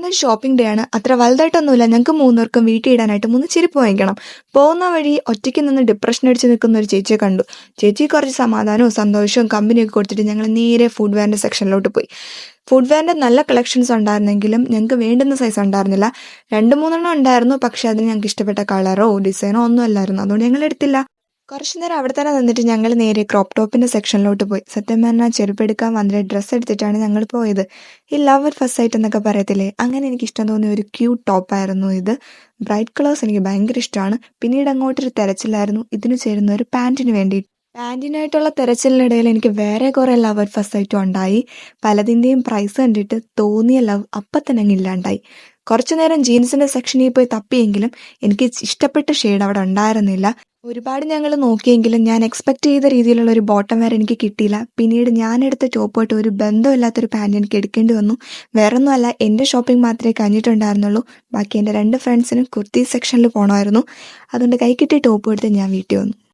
ഇന്നൊരു shopping day ആണ്. അത്ര വലുതായിട്ടൊന്നുമില്ല. ഞങ്ങൾക്ക് മൂന്നുപേർക്കും വീട്ടിൽ ഇടാനായിട്ട് 3 ചെരുപ്പ് വാങ്ങിക്കണം. പോകുന്ന വഴി ഒറ്റയ്ക്ക് നിന്ന് ഡിപ്രഷൻ അടിച്ച് നിൽക്കുന്ന ഒരു ചേച്ചിയെ കണ്ടു. ചേച്ചി കുറച്ച് സമാധാനവും സന്തോഷവും കമ്പനിയൊക്കെ കൊടുത്തിട്ട് ഞങ്ങൾ നേരെ ഫുഡ് വെയറിൻ്റെ സെക്ഷനിലോട്ട് പോയി. ഫുഡ് വെയറിൻ്റെ നല്ല കളക്ഷൻസ് ഉണ്ടായിരുന്നെങ്കിലും ഞങ്ങൾക്ക് വേണ്ടുന്ന സൈസ് ഉണ്ടായിരുന്നില്ല. 2-3 ഉണ്ടായിരുന്നു. പക്ഷെ അതിന് ഞങ്ങൾക്ക് ഇഷ്ടപ്പെട്ട കളറോ ഡിസൈനോ ഒന്നും അല്ലായിരുന്നു. അതുകൊണ്ട് ഞങ്ങൾ എടുത്തില്ല. കുറച്ചു നേരം അവിടെ തന്നെ നിന്നിട്ട് ഞങ്ങൾ നേരെ ക്രോപ്പ് ടോപ്പിൻ്റെ സെക്ഷനിലോട്ട് പോയി. സത്യം പറഞ്ഞാൽ ചെരുപ്പെടുക്കാൻ വന്നിട്ട് ഡ്രസ്സ് എടുത്തിട്ടാണ് ഞങ്ങൾ പോയത്. ഈ ലവ് അറ്റ് ഫസ്റ്റ് സൈറ്റ് എന്നൊക്കെ പറയത്തില്ലേ, അങ്ങനെ എനിക്ക് ഇഷ്ടം തോന്നിയ ഒരു ക്യൂട്ട് ടോപ്പായിരുന്നു ഇത്. ബ്രൈറ്റ് കളേഴ്സ് എനിക്ക് ഭയങ്കര ഇഷ്ടമാണ്. പിന്നീട് അങ്ങോട്ടൊരു തെരച്ചിലായിരുന്നു ഇതിന് ചേരുന്ന ഒരു പാൻറ്റിന് വേണ്ടി. പാൻറ്റിനായിട്ടുള്ള തെരച്ചിലിനിടയിൽ എനിക്ക് വേറെ കുറേ ലവ് അറ്റ് ഫസ്റ്റ് സൈറ്റും ഉണ്ടായി. പലതിൻ്റെയും പ്രൈസ് കണ്ടിട്ട് തോന്നിയ ലവ് അപ്പം തന്നെ അങ്ങ് ഇല്ലാണ്ടായി. കുറച്ചു നേരം ജീൻസിൻ്റെ സെക്ഷനിൽ പോയി തപ്പിയെങ്കിലും എനിക്ക് ഇഷ്ടപ്പെട്ട ഷെയ്ഡ് അവിടെ ഉണ്ടായിരുന്നില്ല. ഒരുപാട് ഞങ്ങൾ നോക്കിയെങ്കിലും ഞാൻ എക്സ്പെക്ട് ചെയ്ത രീതിയിലുള്ള ഒരു ബോട്ടം വെയർ എനിക്ക് കിട്ടിയില്ല. പിന്നീട് ഞാനെടുത്ത ടോപ്പായിട്ട് ഒരു ബന്ധമില്ലാത്തൊരു പാൻറ് എനിക്ക് എടുക്കേണ്ടി വന്നു. വേറൊന്നുമല്ല, എൻ്റെ ഷോപ്പിംഗ് മാത്രമേ കഴിഞ്ഞിട്ടുണ്ടായിരുന്നുള്ളൂ. ബാക്കി എൻ്റെ 2 ഫ്രണ്ട്സിനും കുർത്തി സെക്ഷനിൽ പോകണമായിരുന്നു. അതുകൊണ്ട് കൈ കിട്ടിയ ടോപ്പ് എടുത്ത് ഞാൻ വീട്ടിൽ വന്നു.